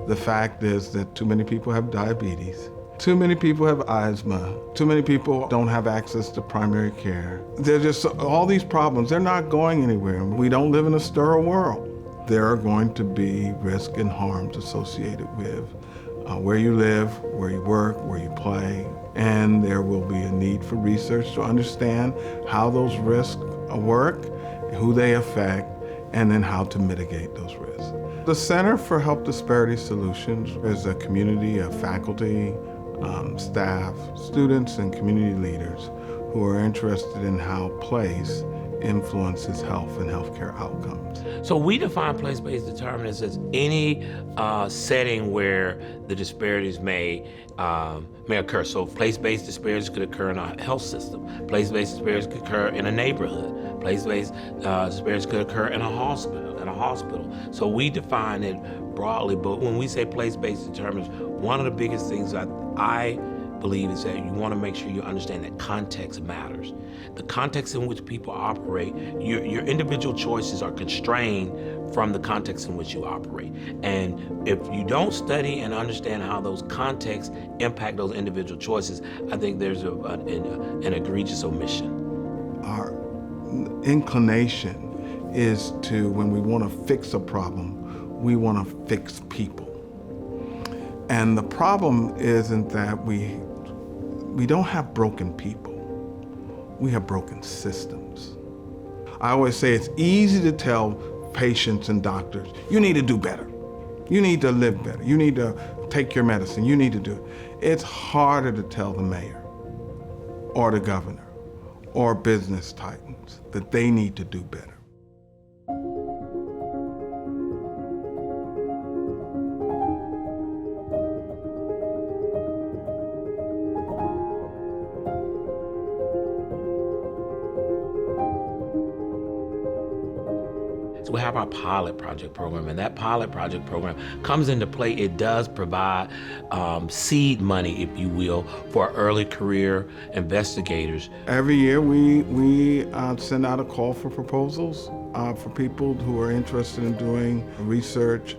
The fact is that too many people have diabetes, too many people have asthma, too many people don't have access to primary care. There's just all these problems. They're not going anywhere. We don't live in a sterile world. There are going to be risk and harms associated with where you live, where you work, where you play, and there will be a need for research to understand how those risks work, who they affect, and then how to mitigate those risks. The Center for Health Disparity Solutions is a community of faculty, staff, students, and community leaders who are interested in how place influences health and healthcare outcomes. So we define place-based determinants as any setting where the disparities may occur. So place-based disparities could occur in a health system. Place-based disparities could occur in a neighborhood. Place-based disparities could occur in a hospital. So we define it broadly, but when we say place-based determinants, one of the biggest things that I believe is that you want to make sure you understand that context matters. The context in which people operate, your individual choices are constrained from the context in which you operate. And if you don't study and understand how those contexts impact those individual choices, I think there's an egregious omission. Our inclination is to, when we want to fix a problem, we want to fix people. And the problem isn't that we don't have broken people. We have broken systems. I always say it's easy to tell patients and doctors, you need to do better. You need to live better. You need to take your medicine. You need to do it. It's harder to tell the mayor or the governor or business titans that they need to do better. We have our pilot project program, and that pilot project program comes into play. It does provide seed money, if you will, for early career investigators. Every year we send out a call for proposals for people who are interested in doing research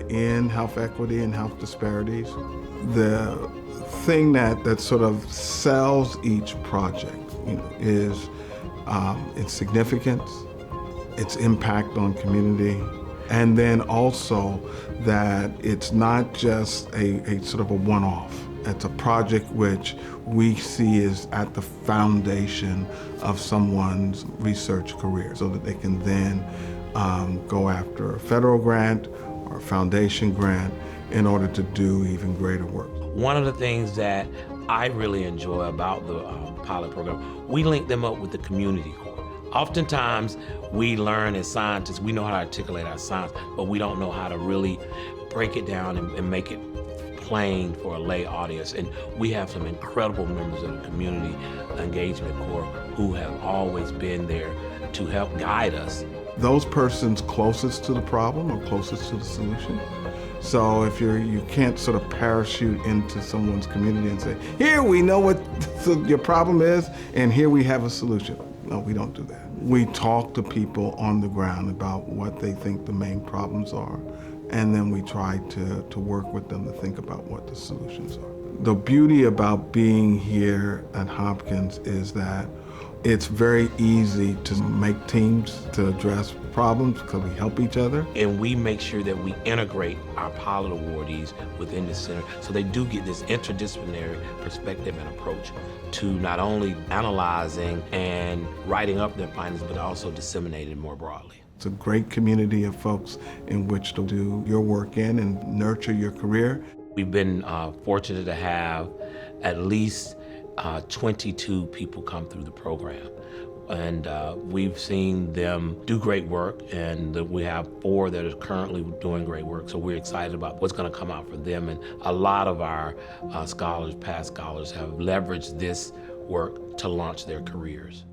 in health equity and health disparities. The thing that sort of sells each project, is its significance, its impact on community, and then also that it's not just a sort of a one-off. It's a project which we see is at the foundation of someone's research career, so that they can then go after a federal grant or a foundation grant in order to do even greater work. One of the things that I really enjoy about the pilot program, we link them up with the community core. Oftentimes, we learn as scientists, we know how to articulate our science, but we don't know how to really break it down and make it plain for a lay audience. And we have some incredible members of the community engagement core who have always been there to help guide us. Those persons closest to the problem are closest to the solution. So if you can't sort of parachute into someone's community and say, here we know what your problem is, and here we have a solution. No, we don't do that. We talk to people on the ground about what they think the main problems are, and then we try to work with them to think about what the solutions are. The beauty about being here at Hopkins is that it's very easy to make teams to address problems because we help each other. And we make sure that we integrate our pilot awardees within the center so they do get this interdisciplinary perspective and approach to not only analyzing and writing up their findings, but also disseminating more broadly. It's a great community of folks in which to do your work in and nurture your career. We've been fortunate to have at least 22 people come through the program. And we've seen them do great work, and we have 4 that are currently doing great work. So we're excited about what's going to come out for them. And a lot of our scholars, past scholars, have leveraged this work to launch their careers.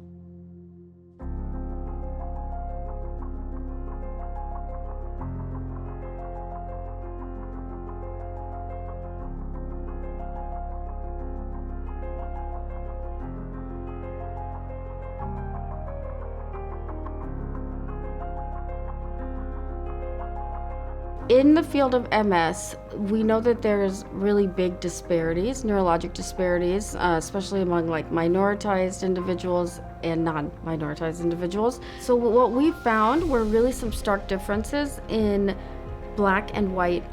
In the field of MS, we know that there's really big disparities, neurologic disparities, especially among like minoritized individuals and non-minoritized individuals. So what we found were really some stark differences in Black and white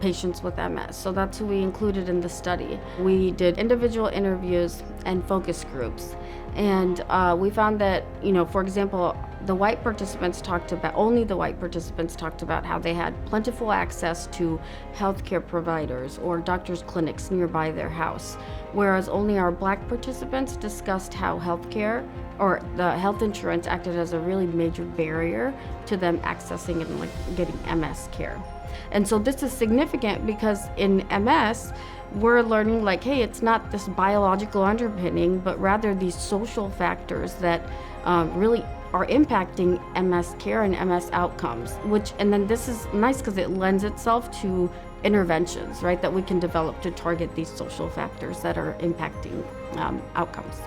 patients with MS. So that's who we included in the study. We did individual interviews and focus groups. And we found that, for example, only the white participants talked about how they had plentiful access to healthcare providers or doctors' clinics nearby their house, whereas only our Black participants discussed how healthcare or the health insurance acted as a really major barrier to them accessing and getting MS care. And so this is significant because in MS, we're learning hey, it's not this biological underpinning, but rather these social factors that really are impacting MS care and MS outcomes, and then this is nice because it lends itself to interventions, right, that we can develop to target these social factors that are impacting outcomes.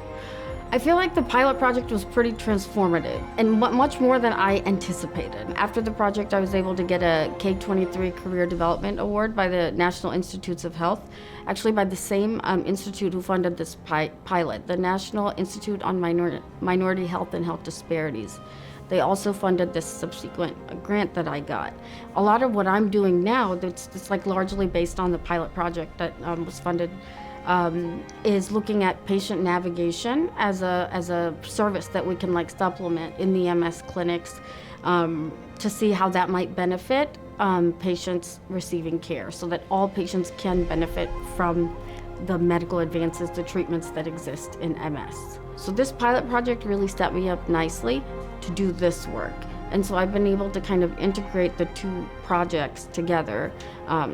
I feel like the pilot project was pretty transformative and much more than I anticipated. After the project, I was able to get a K-23 Career Development Award by the National Institutes of Health, actually by the same institute who funded this pilot, the National Institute on Minority Health and Health Disparities. They also funded this subsequent grant that I got. A lot of what I'm doing now, it's largely based on the pilot project that was funded, is looking at patient navigation as a service that we can supplement in the MS clinics to see how that might benefit patients receiving care, so that all patients can benefit from the medical advances, the treatments that exist in MS. So this pilot project really set me up nicely to do this work. And so I've been able to kind of integrate the two projects together.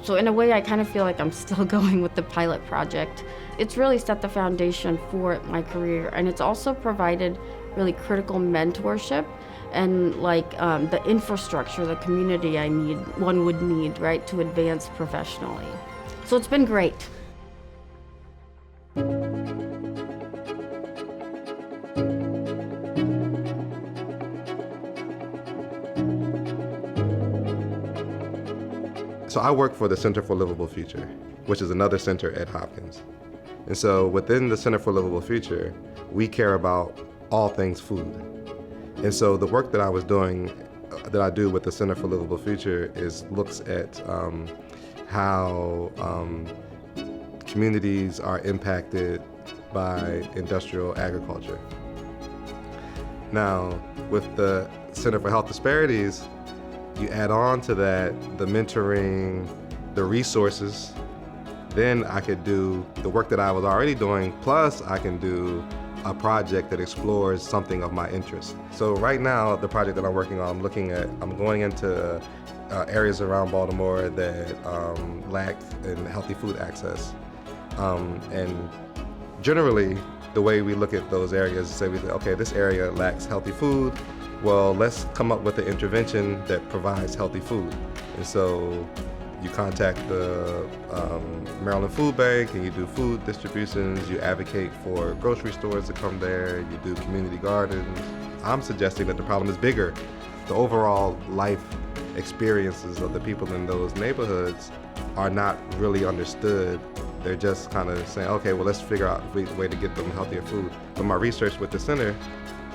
So in a way, I kind of feel like I'm still going with the pilot project. It's really set the foundation for my career, and it's also provided really critical mentorship and the infrastructure, the community one would need, right, to advance professionally. So it's been great. So I work for the Center for Livable Future, which is another center at Hopkins. And so within the Center for Livable Future, we care about all things food. And so the work that I do with the Center for Livable Future looks at how communities are impacted by industrial agriculture. Now, with the Center for Health Disparities, you add on to that the mentoring, the resources, then I could do the work that I was already doing, plus I can do a project that explores something of my interest. So right now, the project that I'm working on, I'm going into areas around Baltimore that lack in healthy food access. And generally, the way we look at those areas is we say, okay, this area lacks healthy food. Well, let's come up with an intervention that provides healthy food. And so you contact the Maryland Food Bank and you do food distributions, you advocate for grocery stores to come there, you do community gardens. I'm suggesting that the problem is bigger. The overall life experiences of the people in those neighborhoods are not really understood. They're just kind of saying, okay, well, let's figure out a way to get them healthier food. But my research with the center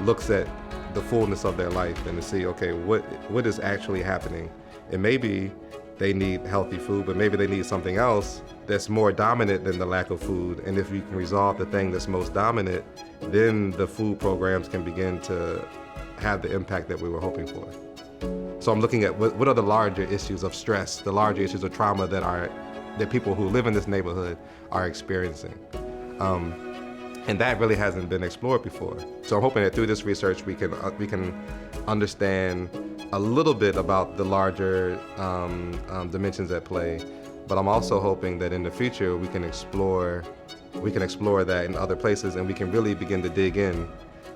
looks at the fullness of their life and to see, okay, what is actually happening? And maybe they need healthy food, but maybe they need something else that's more dominant than the lack of food. And if we can resolve the thing that's most dominant, then the food programs can begin to have the impact that we were hoping for. So I'm looking at what are the larger issues of stress, the larger issues of trauma that people who live in this neighborhood are experiencing. And that really hasn't been explored before. So I'm hoping that through this research we can understand a little bit about the larger dimensions at play. But I'm also hoping that in the future we can explore that in other places, and we can really begin to dig in,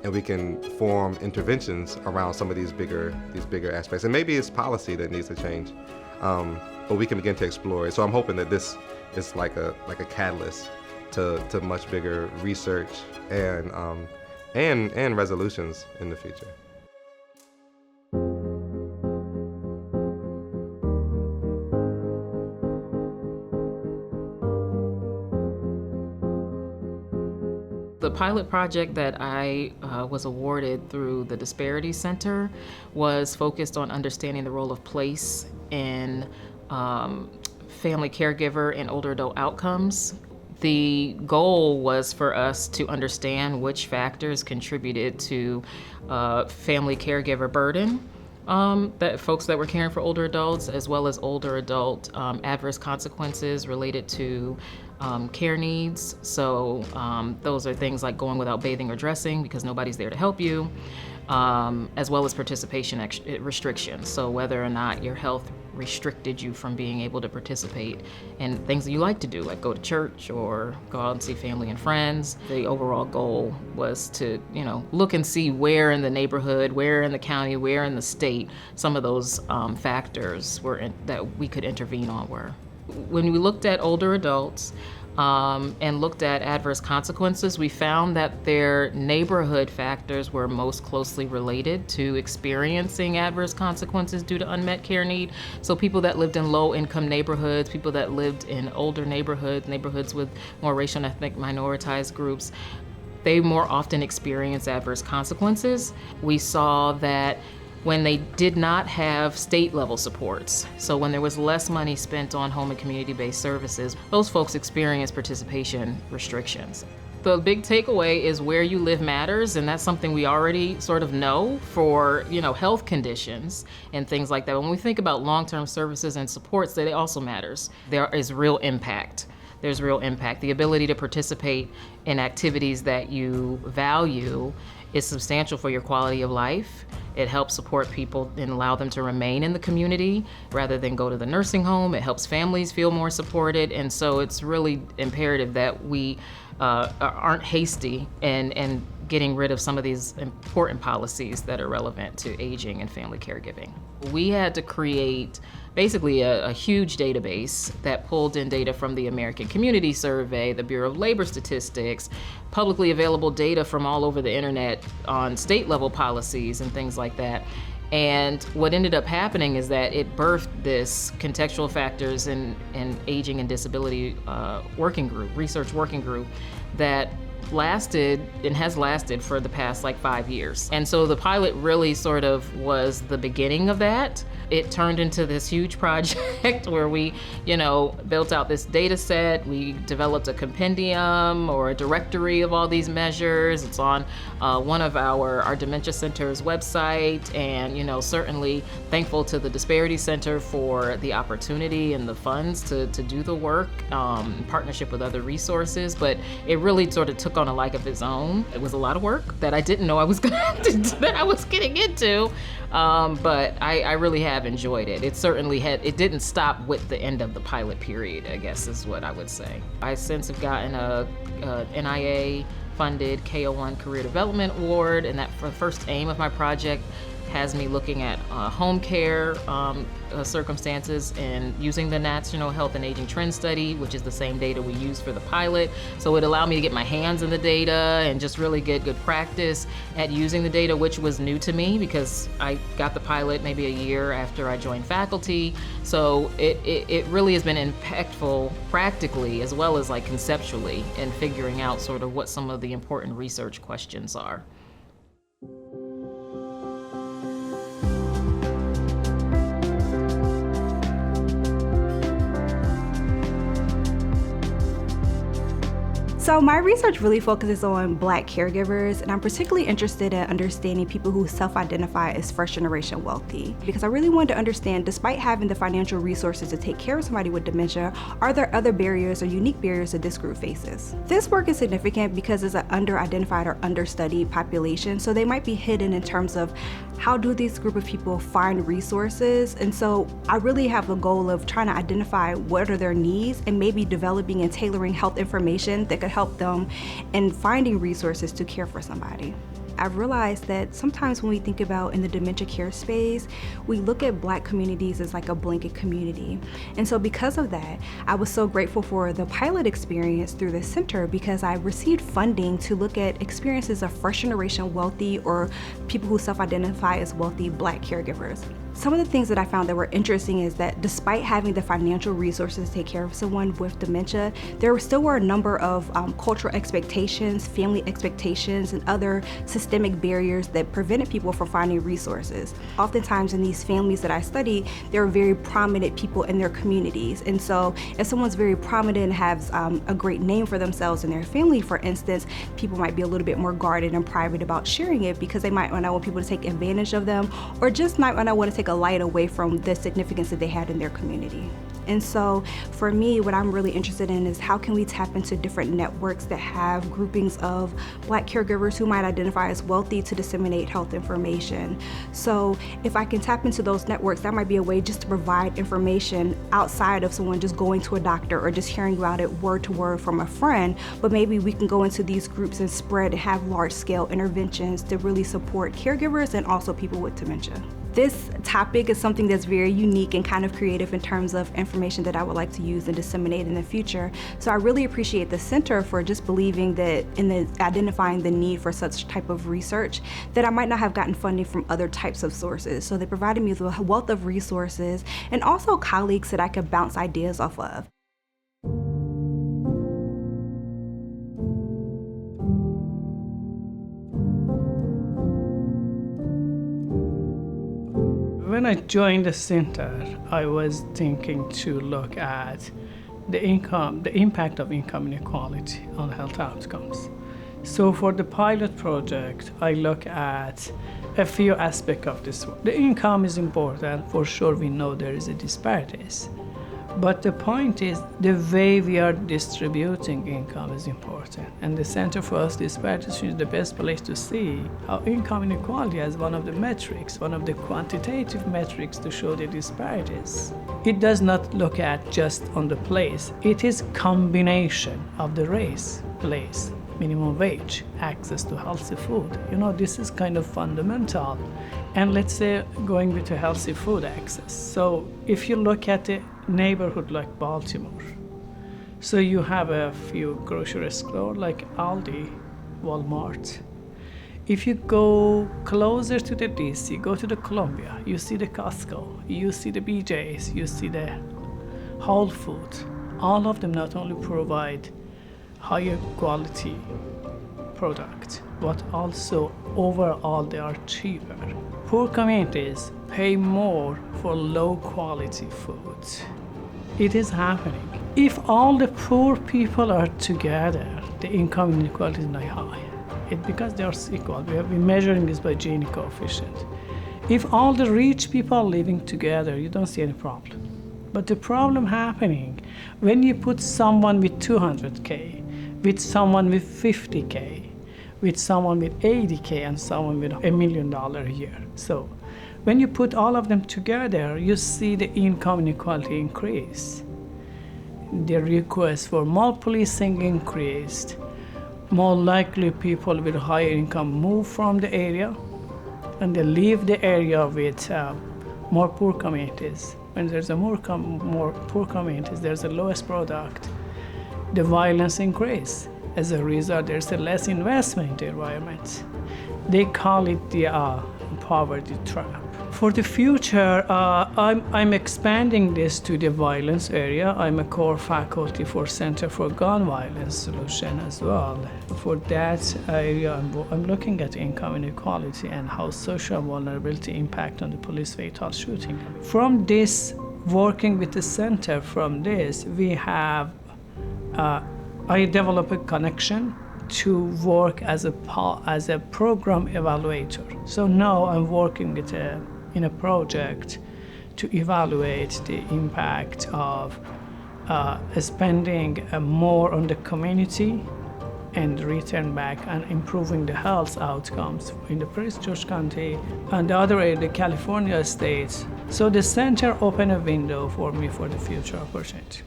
and we can form interventions around some of these bigger aspects. And maybe it's policy that needs to change, but we can begin to explore it. So I'm hoping that this is like a catalyst to much bigger research and resolutions in the future. The pilot project that I was awarded through the Disparities Center was focused on understanding the role of place in family caregiver and older adult outcomes. The goal was for us to understand which factors contributed to family caregiver burden, that folks that were caring for older adults, as well as older adult adverse consequences related to care needs. So those are things like going without bathing or dressing because nobody's there to help you, as well as participation restrictions. So whether or not your health restricted you from being able to participate in things that you like to do, like go to church or go out and see family and friends. The overall goal was to, look and see where in the neighborhood, where in the county, where in the state some of those factors were that we could intervene on were. When we looked at older adults and looked at adverse consequences, we found that their neighborhood factors were most closely related to experiencing adverse consequences due to unmet care need. So people that lived in low-income neighborhoods, people that lived in older neighborhoods with more racial and ethnic minoritized groups, they more often experience adverse consequences. We saw that when they did not have state-level supports, so when there was less money spent on home and community-based services, those folks experienced participation restrictions. The big takeaway is where you live matters, and that's something we already sort of know for, health conditions and things like that. When we think about long-term services and supports, that it also matters. There is real impact. There's real impact. The ability to participate in activities that you value is substantial for your quality of life. It helps support people and allow them to remain in the community rather than go to the nursing home. It helps families feel more supported. And so it's really imperative that we aren't hasty and getting rid of some of these important policies that are relevant to aging and family caregiving. We had to create basically a huge database that pulled in data from the American Community Survey, the Bureau of Labor Statistics, publicly available data from all over the internet on state level policies and things like that. And what ended up happening is that it birthed this contextual factors in aging and disability research working group that lasted and has lasted for the past 5 years. And so the pilot really sort of was the beginning of that. It turned into this huge project where we, built out this data set. We developed a compendium or a directory of all these measures. It's on one of our Dementia Center's website, and, certainly thankful to the Disparities Center for the opportunity and the funds to do the work in partnership with other resources. But it really sort of took on a life of its own. It was a lot of work that I didn't know I was getting into, but I really have enjoyed it. It certainly it didn't stop with the end of the pilot period, I guess is what I would say. I since have gotten a NIA funded KO1 Career Development Award, and that for the first aim of my project has me looking at home care circumstances and using the National Health and Aging Trend Study, which is the same data we use for the pilot. So it allowed me to get my hands in the data and just really get good practice at using the data, which was new to me because I got the pilot maybe a year after I joined faculty. So it really has been impactful practically as well as conceptually in figuring out sort of what some of the important research questions are. So my research really focuses on Black caregivers, and I'm particularly interested in understanding people who self-identify as first-generation wealthy, because I really wanted to understand, despite having the financial resources to take care of somebody with dementia, are there other barriers or unique barriers that this group faces? This work is significant because it's an under-identified or understudied population, so they might be hidden in terms of how do these group of people find resources. And so I really have a goal of trying to identify what are their needs and maybe developing and tailoring health information that could help them in finding resources to care for somebody. I've realized that sometimes when we think about in the dementia care space, we look at Black communities as a blanket community. And so because of that, I was so grateful for the pilot experience through the center because I received funding to look at experiences of first generation wealthy or people who self-identify as wealthy Black caregivers. Some of the things that I found that were interesting is that despite having the financial resources to take care of someone with dementia, there still were a number of cultural expectations, family expectations, and other systemic barriers that prevented people from finding resources. Oftentimes in these families that I study, there are very prominent people in their communities. And so if someone's very prominent and has a great name for themselves and their family, for instance, people might be a little bit more guarded and private about sharing it because they might not want people to take advantage of them, or just might not want to take a light away from the significance that they had in their community. And so for me, what I'm really interested in is how can we tap into different networks that have groupings of Black caregivers who might identify as wealthy to disseminate health information. So if I can tap into those networks, that might be a way just to provide information outside of someone just going to a doctor or just hearing about it word to word from a friend, but maybe we can go into these groups and spread and have large scale interventions to really support caregivers and also people with dementia. This topic is something that's very unique and kind of creative in terms of information that I would like to use and disseminate in the future. So I really appreciate the center for just believing that identifying the need for such type of research that I might not have gotten funding from other types of sources. So they provided me with a wealth of resources and also colleagues that I could bounce ideas off of. When I joined the center, I was thinking to look at the impact of income inequality on health outcomes. So for the pilot project, I look at a few aspects of this. The income is important, for sure we know there is a disparities. But the point is, the way we are distributing income is important. And the Center for Health Disparities is the best place to see how income inequality as one of the metrics, one of the quantitative metrics to show the disparities. It does not look at just on the place. It is combination of the race, place, minimum wage, access to healthy food. This is kind of fundamental. And let's say going with a healthy food access. So if you look at a neighborhood like Baltimore, so you have a few grocery stores like Aldi, Walmart. If you go closer to the DC, go to the Columbia, you see the Costco, you see the BJ's, you see the Whole Foods. All of them not only provide higher quality product, but also overall they are cheaper. Poor communities pay more for low quality foods. It is happening. If all the poor people are together, the income inequality is not high. It's because they are equal. We have been measuring this by Gini coefficient. If all the rich people are living together, you don't see any problem. But the problem happening when you put someone with 200K, with someone with 50K, with someone with 80K and someone with $1 million a year. So when you put all of them together, you see the income inequality increase. The request for more policing increased. More likely people with higher income move from the area and they leave the area with more poor communities. When there's more poor communities, there's the lowest product. The violence increase. As a result, there's a less investment in the environment. They call it the poverty trap. For the future, I'm expanding this to the violence area. I'm a core faculty for Center for Gun Violence Solution as well. For that area, I'm looking at income inequality and how social vulnerability impact on the police fatal shooting. From this, working with the center from this, we have I develop a connection to work as a program evaluator. So now I'm working in a project to evaluate the impact of spending more on the community and return back and improving the health outcomes in the Prince George County and the other area, the California states. So the center opened a window for me for the future opportunity.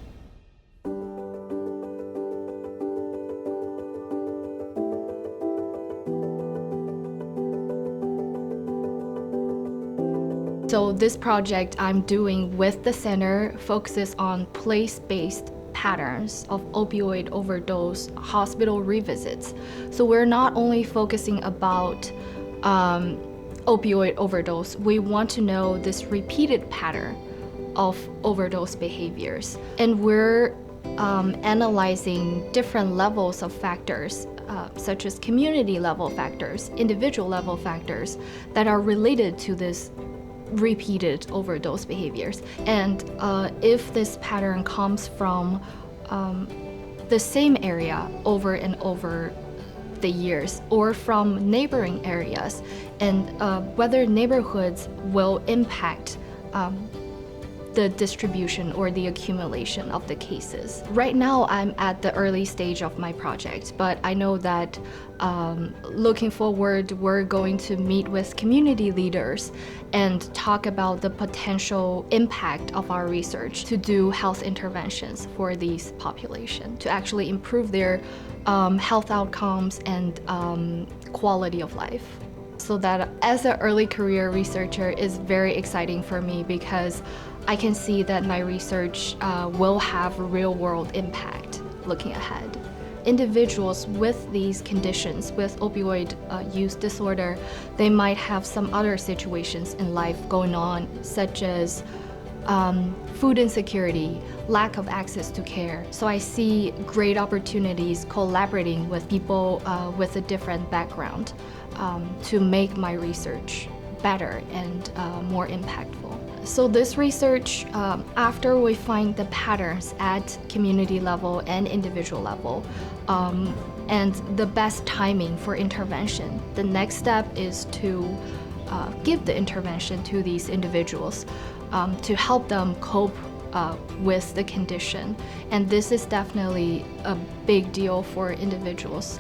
So this project I'm doing with the center focuses on place-based patterns of opioid overdose hospital revisits. So we're not only focusing about opioid overdose, we want to know this repeated pattern of overdose behaviors. And we're analyzing different levels of factors, such as community level factors, individual level factors that are related to this repeated overdose behaviors. And if this pattern comes from the same area over and over the years, or from neighboring areas, and whether neighborhoods will impact the distribution or the accumulation of the cases. Right now, I'm at the early stage of my project, but I know that looking forward, we're going to meet with community leaders and talk about the potential impact of our research to do health interventions for these population, to actually improve their health outcomes and quality of life. So that as an early career researcher is very exciting for me, because I can see that my research will have real world impact looking ahead. Individuals with these conditions, with opioid use disorder, they might have some other situations in life going on, such as food insecurity, lack of access to care. So I see great opportunities collaborating with people with a different background to make my research better and more impactful. So this research, after we find the patterns at community level and individual level, and the best timing for intervention, the next step is to give the intervention to these individuals to help them cope with the condition. And this is definitely a big deal for individuals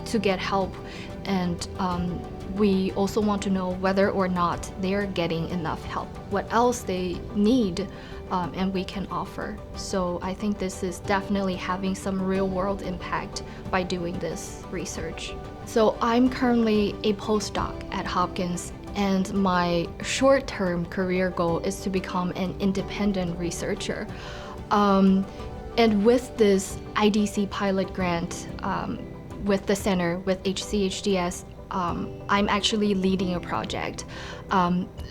to get help. And we also want to know whether or not they're getting enough help, what else they need, and we can offer. So I think this is definitely having some real world impact by doing this research. So I'm currently a postdoc at Hopkins, and my short-term career goal is to become an independent researcher. And with this IDC pilot grant, with the center, with HCHDS, I'm actually leading a project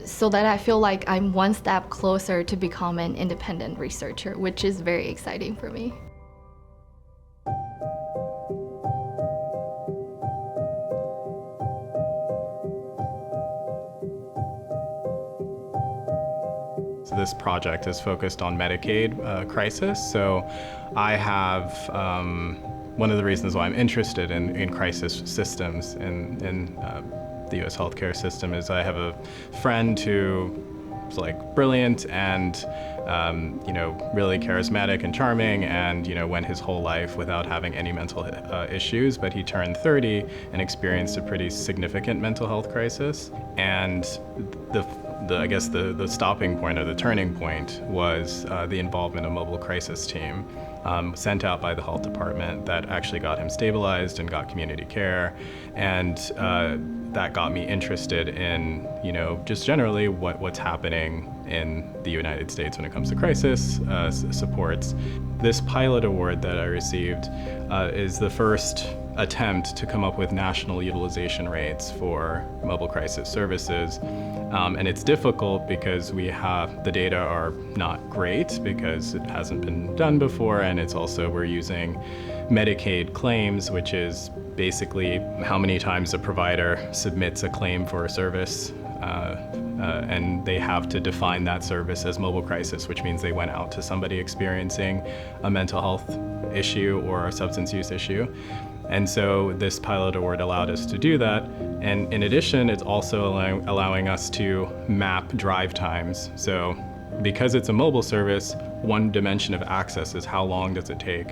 so that I feel like I'm one step closer to become an independent researcher, which is very exciting for me. So this project is focused on Medicaid crisis. So I have one of the reasons why I'm interested in crisis systems in the U.S. healthcare system is I have a friend who is like brilliant and really charismatic and charming, and went his whole life without having any mental issues. But he turned 30 and experienced a pretty significant mental health crisis. And I guess the stopping point or the turning point was the involvement of a mobile crisis team sent out by the health department that actually got him stabilized and got community care. And that got me interested in, just generally what's happening in the United States when it comes to crisis supports. This pilot award that I received is the first attempt to come up with national utilization rates for mobile crisis services. And it's difficult because the data are not great because it hasn't been done before, and it's also we're using Medicaid claims, which is basically how many times a provider submits a claim for a service, and they have to define that service as mobile crisis, which means they went out to somebody experiencing a mental health issue or a substance use issue. And so this pilot award allowed us to do that. And in addition, it's also allowing us to map drive times. So because it's a mobile service, one dimension of access is how long does it take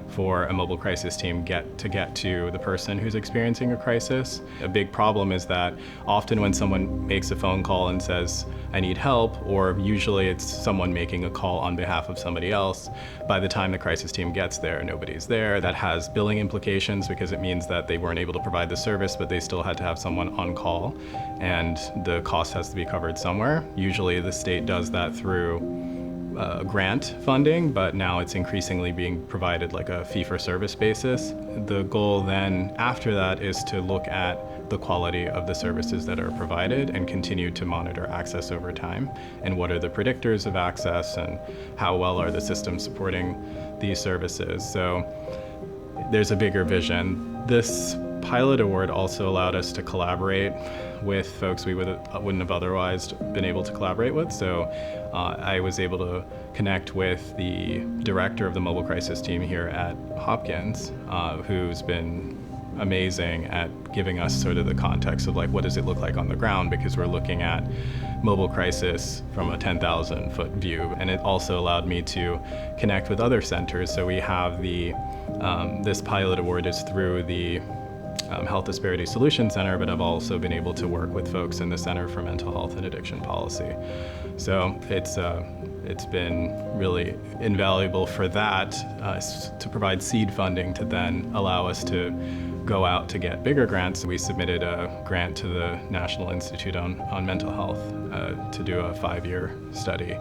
for a mobile crisis team to get to the person who's experiencing a crisis. A big problem is that often when someone makes a phone call and says, I need help, or usually it's someone making a call on behalf of somebody else, by the time the crisis team gets there, nobody's there. That has billing implications because it means that they weren't able to provide the service, but they still had to have someone on call, and the cost has to be covered somewhere. Usually the state does that through grant funding, but now it's increasingly being provided like a fee-for-service basis. The goal then after that is to look at the quality of the services that are provided and continue to monitor access over time, and what are the predictors of access and how well are the systems supporting these services. So there's a bigger vision. This pilot award also allowed us to collaborate with folks we wouldn't have otherwise been able to collaborate with. So I was able to connect with the director of the mobile crisis team here at Hopkins, who's been amazing at giving us sort of the context of like, what does it look like on the ground, because we're looking at mobile crisis from a 10,000 foot view. And it also allowed me to connect with other centers. So we have this pilot award is through the Health Disparity Solution Center, but I've also been able to work with folks in the Center for Mental Health and Addiction Policy. So it's been really invaluable for that to provide seed funding to then allow us to go out to get bigger grants. We submitted a grant to the National Institute on Mental Health to do a 5-year study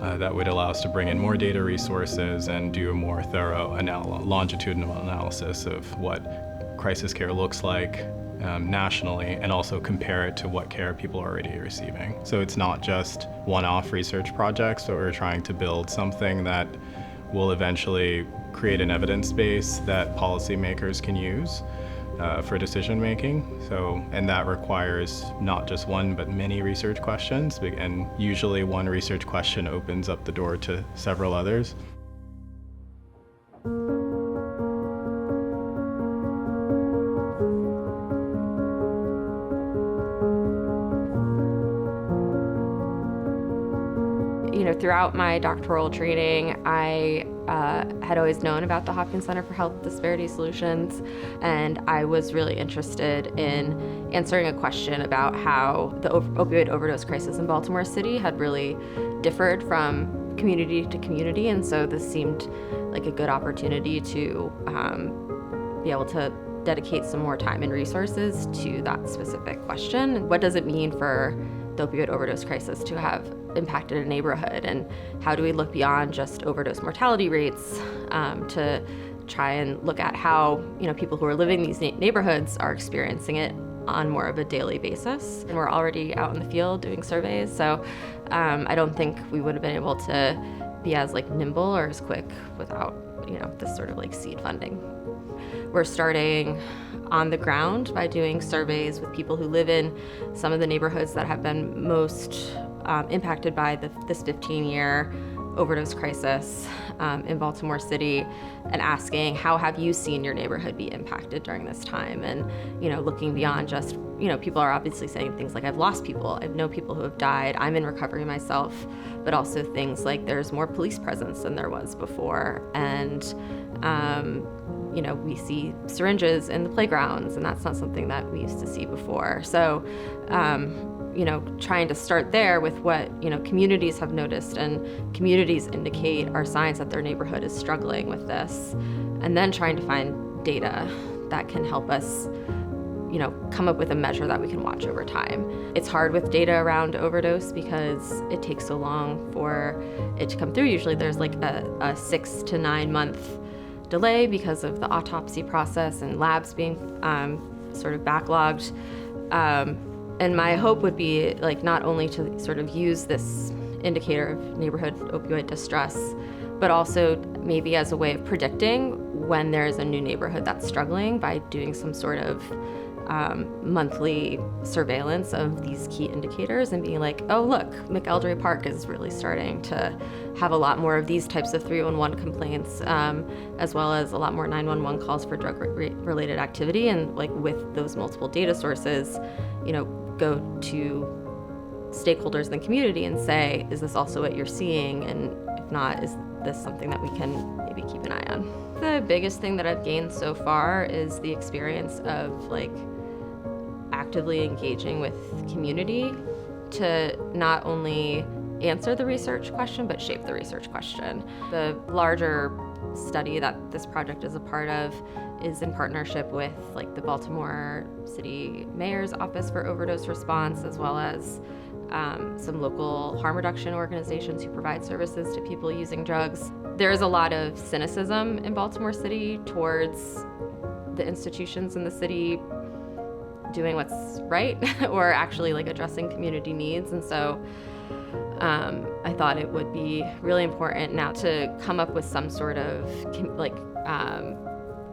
that would allow us to bring in more data resources and do a more thorough longitudinal analysis of what crisis care looks like nationally, and also compare it to what care people are already receiving. So it's not just one-off research projects, but we're trying to build something that will eventually create an evidence base that policymakers can use for decision making. And that requires not just one, but many research questions. And usually one research question opens up the door to several others. Throughout my doctoral training, I had always known about the Hopkins Center for Health Disparity Solutions, and I was really interested in answering a question about how the opioid overdose crisis in Baltimore City had really differed from community to community, and so this seemed like a good opportunity to be able to dedicate some more time and resources to that specific question. What does it mean for the opioid overdose crisis to have impacted a neighborhood, and how do we look beyond just overdose mortality rates to try and look at how people who are living in these neighborhoods are experiencing it on more of a daily basis. And we're already out in the field doing surveys, so I don't think we would have been able to be as nimble or as quick without this sort of seed funding. We're starting on the ground by doing surveys with people who live in some of the neighborhoods that have been most impacted by this 15-year overdose crisis in Baltimore City, and asking, how have you seen your neighborhood be impacted during this time? And looking beyond just, people are obviously saying things like, I've lost people, I know people who have died, I'm in recovery myself, but also things like there's more police presence than there was before, and we see syringes in the playgrounds, and that's not something that we used to see before. So, trying to start there with what, communities have noticed and communities indicate are signs that their neighborhood is struggling with this, and then trying to find data that can help us, come up with a measure that we can watch over time. It's hard with data around overdose because it takes so long for it to come through. Usually there's a 6 to 9 month delay because of the autopsy process and labs being sort of backlogged. And my hope would be not only to sort of use this indicator of neighborhood opioid distress, but also maybe as a way of predicting when there's a new neighborhood that's struggling by doing some sort of monthly surveillance of these key indicators and being like, oh look, McElderry Park is really starting to have a lot more of these types of 311 complaints, as well as a lot more 911 calls for drug-related activity. And with those multiple data sources, go to stakeholders in the community and say, is this also what you're seeing? And if not, is this something that we can maybe keep an eye on? The biggest thing that I've gained so far is the experience of actively engaging with community to not only answer the research question, but shape the research question. The larger study that this project is a part of is in partnership with the Baltimore City Mayor's Office for Overdose Response, as well as some local harm reduction organizations who provide services to people using drugs. There is a lot of cynicism in Baltimore City towards the institutions in the city doing what's right or actually like addressing community needs. And so I thought it would be really important now to come up with some sort of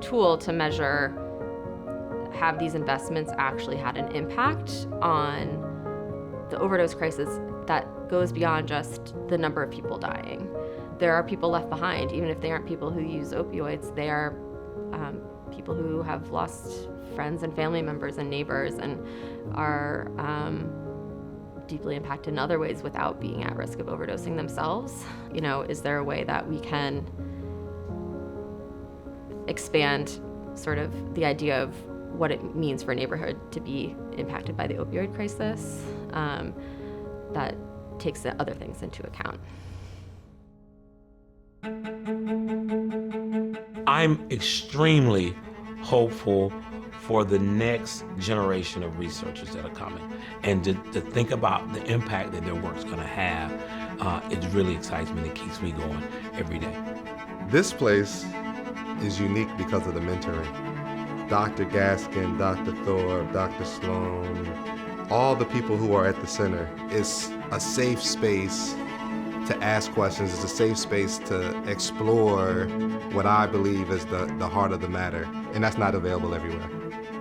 tool to measure, have these investments actually had an impact on the overdose crisis that goes beyond just the number of people dying. There are people left behind, even if they aren't people who use opioids. They are people who have lost friends and family members and neighbors and are deeply impacted in other ways without being at risk of overdosing themselves. You know, is there a way that we can expand sort of the idea of what it means for a neighborhood to be impacted by the opioid crisis that takes the other things into account? I'm extremely hopeful for the next generation of researchers that are coming, and to think about the impact that their work's gonna have. It really excites me and it keeps me going every day. This place is unique because of the mentoring. Dr. Gaskin, Dr. Thorpe, Dr. Sloan, all the people who are at the center. It's a safe space to ask questions. It's a safe space to explore what I believe is the heart of the matter, and that's not available everywhere.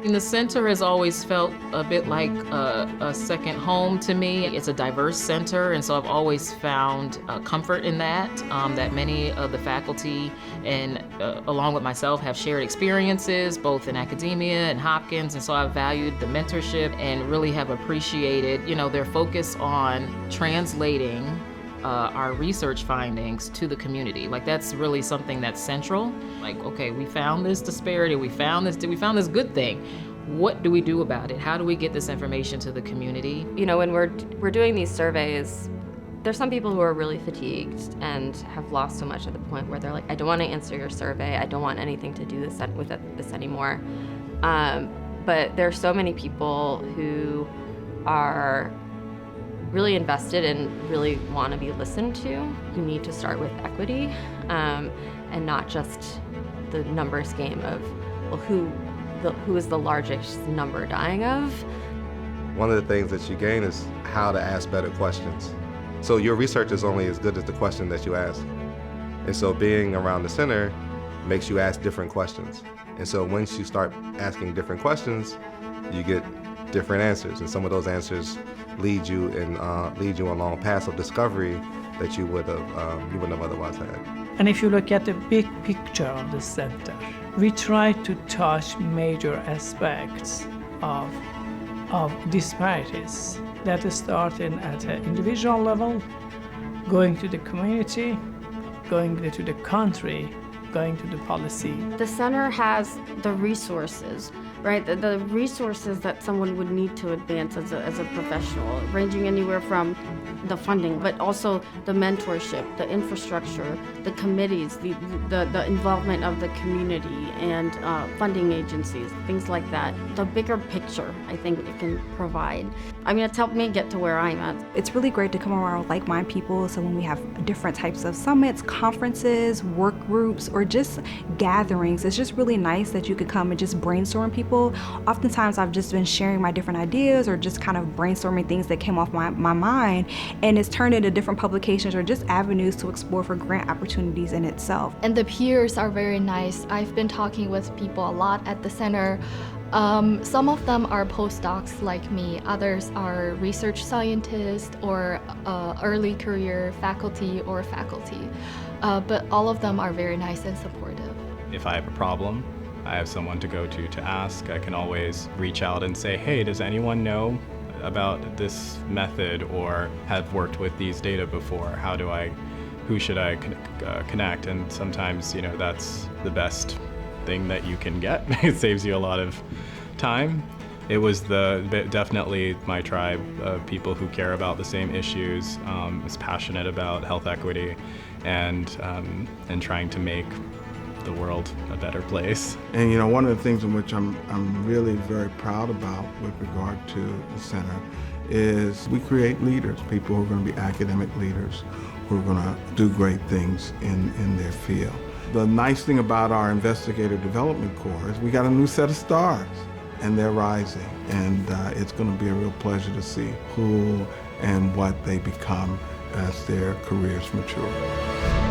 And the center has always felt a bit like a second home to me. It's a diverse center, and so I've always found comfort in that, that many of the faculty and along with myself have shared experiences, both in academia and Hopkins, and so I've valued the mentorship and really have appreciated, their focus on translating our research findings to the community. Like, that's really something that's central. Like, okay, we found this disparity, we found this good thing. What do we do about it? How do we get this information to the community? When we're doing these surveys, there's some people who are really fatigued and have lost so much at the point where they're like, I don't want to answer your survey. I don't want anything to do with this anymore. But there are so many people who are really invested and really want to be listened to. You need to start with equity and not just the numbers game of, well, who is the largest number dying of. One of the things that you gain is how to ask better questions. So your research is only as good as the question that you ask. And so being around the center makes you ask different questions. And so once you start asking different questions, you get different answers. And some of those answers lead you along paths of discovery that you wouldn't have otherwise had. And if you look at the big picture of the center, we try to touch major aspects of disparities that is starting at an individual level, going to the community, going to the country, going to the policy. The center has the resources, right? The resources that someone would need to advance as a professional, ranging anywhere from the funding, but also the mentorship, the infrastructure, the committees, the involvement of the community and funding agencies, things like that. The bigger picture, I think it can provide. I mean, it's helped me get to where I'm at. It's really great to come around with like-minded people, so when we have different types of summits, conferences, work groups, or just gatherings, it's just really nice that you could come and just brainstorm people. Oftentimes I've just been sharing my different ideas or just kind of brainstorming things that came off my mind, and it's turned into different publications or just avenues to explore for grant opportunities in itself. And the peers are very nice. I've been talking with people a lot at the center. Some of them are postdocs like me, others are research scientists or early career faculty, but all of them are very nice and supportive. If I have a problem, I have someone to go to ask. I can always reach out and say, hey, does anyone know about this method or have worked with these data before? Who should I connect? And sometimes, that's the best thing that you can get. It saves you a lot of time. It was definitely my tribe of people who care about the same issues, is passionate about health equity and trying to make the world a better place. And one of the things in which I'm really very proud about with regard to the center is we create leaders, people who are going to be academic leaders, who are going to do great things in their field. The nice thing about our investigator development corps is we got a new set of stars, and they're rising. And it's going to be a real pleasure to see who and what they become as their careers mature.